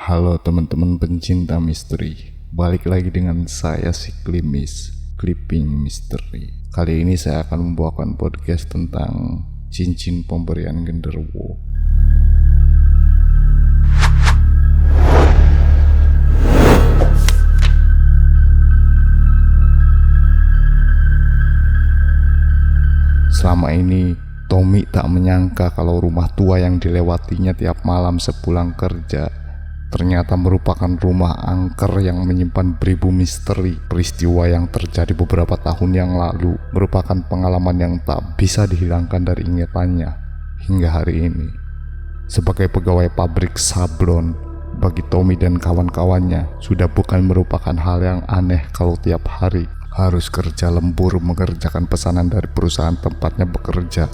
Halo teman-teman pencinta misteri, balik lagi dengan saya si Klimis, Clipping Misteri. Kali ini saya akan membawakan podcast tentang cincin pemberian genderuwo. Selama ini Tommy tak menyangka kalau rumah tua yang dilewatinya tiap malam sepulang kerja ternyata merupakan rumah angker yang menyimpan beribu misteri. Peristiwa yang terjadi beberapa tahun yang lalu merupakan pengalaman yang tak bisa dihilangkan dari ingatannya hingga hari ini. Sebagai pegawai pabrik sablon, bagi Tommy dan kawan-kawannya sudah bukan merupakan hal yang aneh kalau tiap hari harus kerja lembur mengerjakan pesanan dari perusahaan tempatnya bekerja.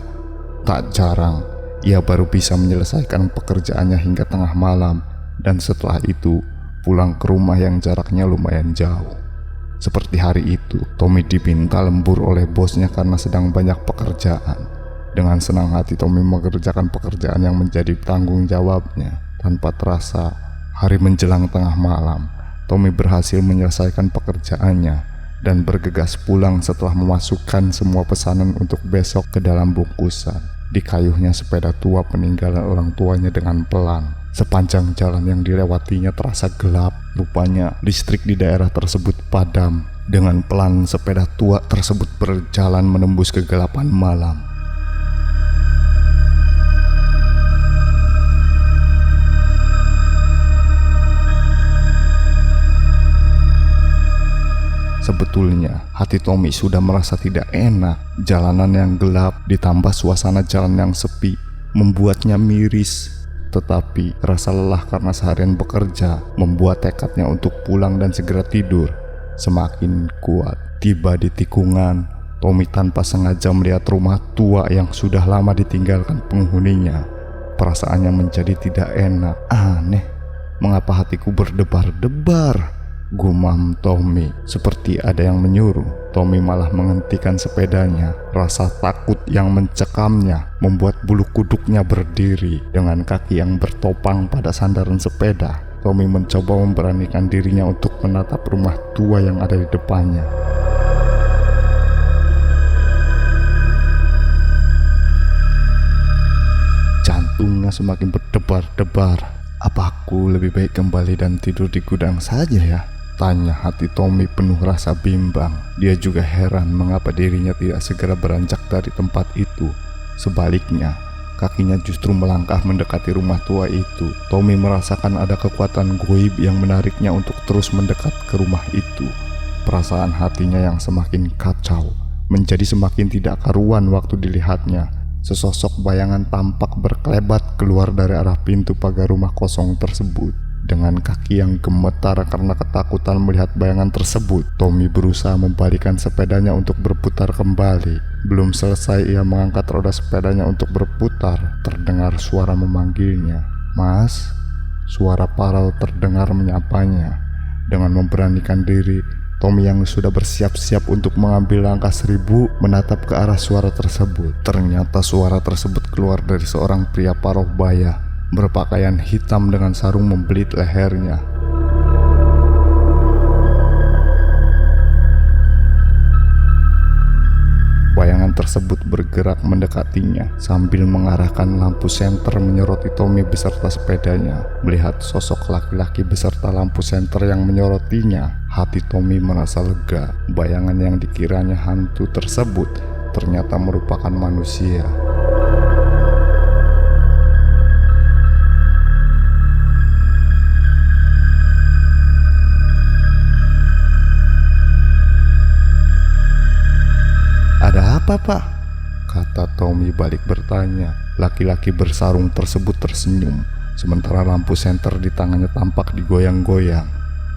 Tak jarang ia baru bisa menyelesaikan pekerjaannya hingga tengah malam, dan setelah itu pulang ke rumah yang jaraknya lumayan jauh. Seperti hari itu, Tommy dipinta lembur oleh bosnya karena sedang banyak pekerjaan. Dengan senang hati Tommy mengerjakan pekerjaan yang menjadi tanggung jawabnya. Tanpa terasa, hari menjelang tengah malam, Tommy berhasil menyelesaikan pekerjaannya dan bergegas pulang setelah memasukkan semua pesanan untuk besok ke dalam bungkusan. Dikayuhnya sepeda tua peninggalan orang tuanya dengan pelan. Sepanjang jalan yang dilewatinya terasa gelap. Rupanya listrik di daerah tersebut padam. Dengan pelan sepeda tua tersebut berjalan menembus kegelapan malam. Sebetulnya hati Tommy sudah merasa tidak enak. Jalanan yang gelap ditambah suasana jalan yang sepi membuatnya miris. Tetapi rasa lelah karena seharian bekerja membuat tekadnya untuk pulang dan segera tidur semakin kuat. Tiba di tikungan, Tommy tanpa sengaja melihat rumah tua yang sudah lama ditinggalkan penghuninya. Perasaannya menjadi tidak enak. Aneh, mengapa hatiku berdebar-debar? Gumam Tommy, seperti ada yang menyuruh. Tommy malah menghentikan sepedanya. Rasa takut yang mencekamnya membuat bulu kuduknya berdiri. Dengan kaki yang bertopang pada sandaran sepeda, Tommy mencoba memberanikan dirinya untuk menatap rumah tua yang ada di depannya. Jantungnya semakin berdebar-debar. Apa aku lebih baik kembali dan tidur di gudang saja ya? Tanya hati Tommy penuh rasa bimbang. Dia juga heran mengapa dirinya tidak segera beranjak dari tempat itu. Sebaliknya, kakinya justru melangkah mendekati rumah tua itu. Tommy merasakan ada kekuatan goib yang menariknya untuk terus mendekat ke rumah itu. Perasaan hatinya yang semakin kacau menjadi semakin tidak karuan waktu dilihatnya. Sesosok bayangan tampak berkelebat keluar dari arah pintu pagar rumah kosong tersebut. Dengan kaki yang gemetar karena ketakutan melihat bayangan tersebut, Tommy berusaha membalikkan sepedanya untuk berputar kembali. Belum selesai ia mengangkat roda sepedanya untuk berputar, terdengar suara memanggilnya. "Mas?" Suara parau terdengar menyapanya. Dengan memberanikan diri, Tommy yang sudah bersiap-siap untuk mengambil langkah 1000 menatap ke arah suara tersebut. Ternyata suara tersebut keluar dari seorang pria paruh baya berpakaian hitam dengan sarung membelit lehernya. Bayangan tersebut bergerak mendekatinya sambil mengarahkan lampu senter menyoroti Tommy beserta sepedanya. Melihat sosok laki-laki beserta lampu senter yang menyorotinya, hati Tommy merasa lega. Bayangan yang dikiranya hantu tersebut ternyata merupakan manusia. "Ada apa, Pak?" kata Tommy balik bertanya. Laki-laki bersarung tersebut tersenyum, sementara lampu senter di tangannya tampak digoyang-goyang.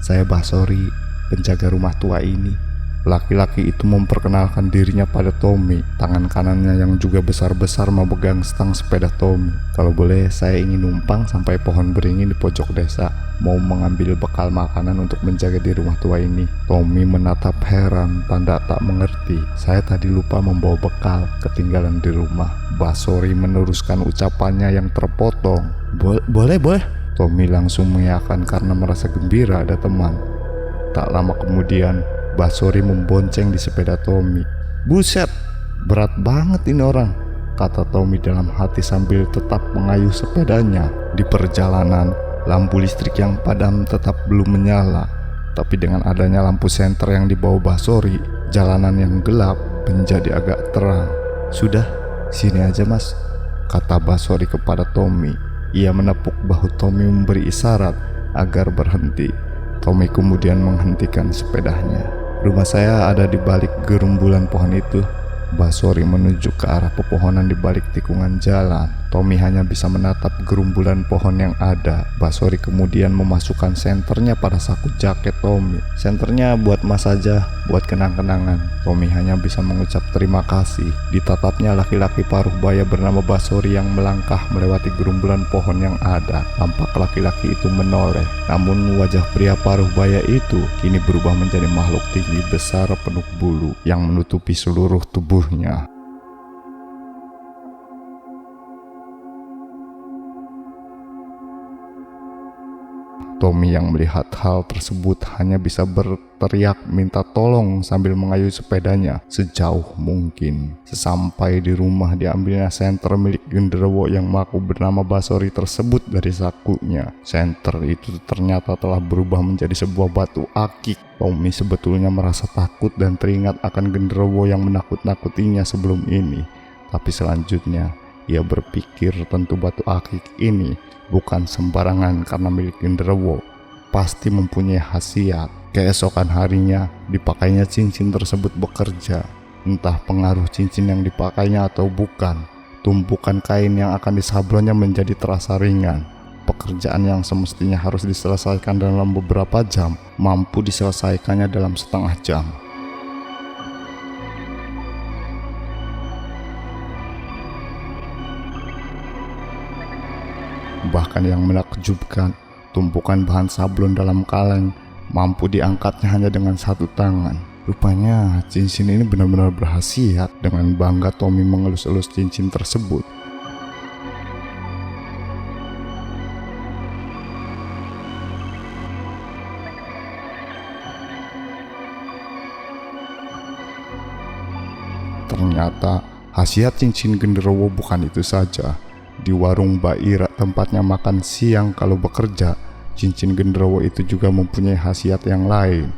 "Saya Basori, penjaga rumah tua ini." Laki-laki itu memperkenalkan dirinya pada Tommy. Tangan kanannya yang juga besar-besar memegang stang sepeda Tommy. "Kalau boleh, saya ingin numpang sampai pohon beringin di pojok desa. Mau mengambil bekal makanan untuk menjaga di rumah tua ini." Tommy menatap heran, tanda tak mengerti. "Saya tadi lupa membawa bekal, ketinggalan di rumah." Basori meneruskan ucapannya yang terpotong. Boleh. Tommy langsung mengiyakan karena merasa gembira ada teman. Tak lama kemudian, Basori membonceng di sepeda Tommy. "Buset, berat banget ini orang," kata Tommy dalam hati sambil tetap mengayuh sepedanya. Di perjalanan, lampu listrik yang padam tetap belum menyala. Tapi dengan adanya lampu senter yang dibawa Basori, jalanan yang gelap menjadi agak terang. "Sudah, sini aja mas," kata Basori kepada Tommy. Ia menepuk bahu Tommy memberi isyarat agar berhenti. Tommy kemudian menghentikan sepedanya. "Rumah saya ada di balik gerumbulan pohon itu." Basori menunjuk ke arah pepohonan di balik tikungan jalan. Tommy hanya bisa menatap gerumbulan pohon yang ada. Basori kemudian memasukkan senternya pada saku jaket Tommy. "Senternya buat mas saja, buat kenang-kenangan." Tommy hanya bisa mengucap terima kasih. Ditatapnya laki-laki paruh baya bernama Basori yang melangkah melewati gerumbulan pohon yang ada. Tampak laki-laki itu menoleh, namun wajah pria paruh baya itu kini berubah menjadi makhluk tinggi besar penuh bulu yang menutupi seluruh tubuhnya. Tommy yang melihat hal tersebut hanya bisa berteriak minta tolong sambil mengayuh sepedanya sejauh mungkin. Sesampai di rumah, diambilnya senter milik genderuwo yang mengaku bernama Basori tersebut dari sakunya. Senter itu ternyata telah berubah menjadi sebuah batu akik. Tommy sebetulnya merasa takut dan teringat akan genderuwo yang menakut-nakutinya sebelum ini. Tapi selanjutnya ia berpikir tentu batu akik ini bukan sembarangan karena milik genderuwo, pasti mempunyai khasiat. Keesokan harinya dipakainya cincin tersebut bekerja. Entah pengaruh cincin yang dipakainya atau bukan, tumpukan kain yang akan disablonnya menjadi terasa ringan. Pekerjaan yang semestinya harus diselesaikan dalam beberapa jam, mampu diselesaikannya dalam setengah jam. Bahkan yang menakjubkan, tumpukan bahan sablon dalam kaleng mampu diangkatnya hanya dengan satu tangan. Rupanya cincin ini benar-benar berkhasiat. Dengan bangga Tommy mengelus-elus cincin tersebut. Ternyata khasiat cincin genderuwo bukan itu saja. Di warung Mbak Ira, tempatnya makan siang kalau bekerja, cincin genderuwo itu juga mempunyai khasiat yang lain.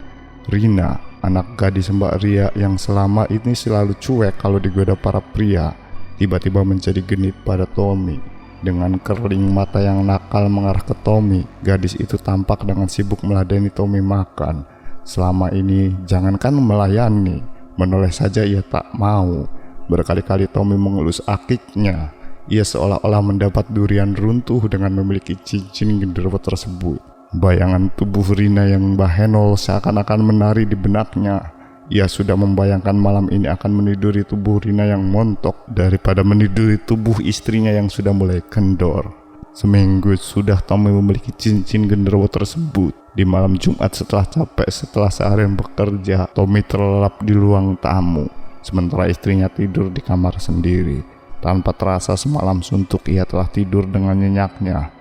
Rina, anak gadis Mbak Ria yang selama ini selalu cuek kalau digoda para pria, tiba-tiba menjadi genit pada Tommy. Dengan kerling mata yang nakal mengarah ke Tommy, gadis itu tampak dengan sibuk meladeni Tommy makan. Selama ini jangankan melayani, menoleh saja ia tak mau. Berkali-kali Tommy mengelus akiknya. Ia seolah-olah mendapat durian runtuh dengan memiliki cincin genderuwo tersebut. Bayangan tubuh Rina yang bahenol seakan-akan menari di benaknya. Ia sudah membayangkan malam ini akan meniduri tubuh Rina yang montok daripada meniduri tubuh istrinya yang sudah mulai kendor. Seminggu sudah Tommy memiliki cincin genderuwo tersebut. Di malam Jumat setelah capek setelah seharian bekerja, Tommy terlelap di ruang tamu, sementara istrinya tidur di kamar sendiri. Tanpa terasa semalam suntuk ia telah tidur dengan nyenyaknya.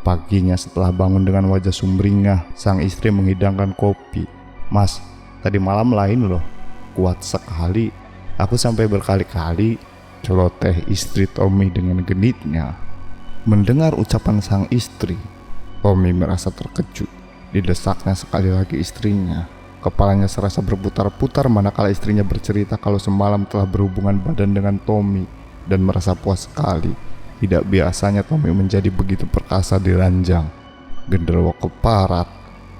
Paginya setelah bangun dengan wajah sumringah, sang istri menghidangkan kopi. "Mas, tadi malam lain loh, kuat sekali. Aku sampai berkali-kali," celoteh istri Tommy dengan genitnya. Mendengar ucapan sang istri, Tommy merasa terkejut. Didesaknya sekali lagi istrinya. Kepalanya serasa berputar-putar manakala istrinya bercerita kalau semalam telah berhubungan badan dengan Tommy dan merasa puas sekali. Tidak biasanya Tommy menjadi begitu perkasa di ranjang. "Genderuwo keparat,"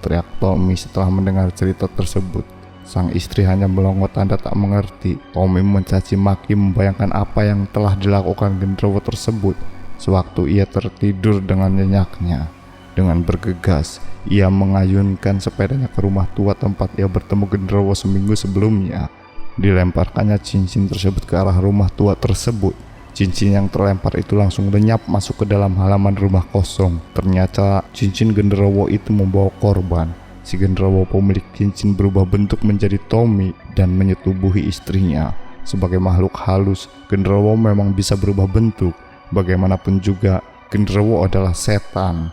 teriak Tommy setelah mendengar cerita tersebut. Sang istri hanya melongo tanda tak mengerti. Tommy mencaci maki membayangkan apa yang telah dilakukan genderuwo tersebut sewaktu ia tertidur dengan nyenyaknya. Dengan bergegas, ia mengayunkan sepedanya ke rumah tua tempat ia bertemu genderuwo seminggu sebelumnya. Dilemparkannya cincin tersebut ke arah rumah tua tersebut. Cincin yang terlempar itu langsung lenyap masuk ke dalam halaman rumah kosong. Ternyata cincin genderuwo itu membawa korban. Si genderuwo pemilik cincin berubah bentuk menjadi Tommy dan menyetubuhi istrinya. Sebagai makhluk halus, genderuwo memang bisa berubah bentuk. Bagaimanapun juga, genderuwo adalah setan.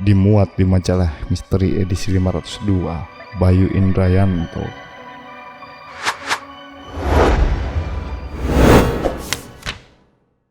dimuat di majalah Misteri edisi 502. Bayu Indrayanto.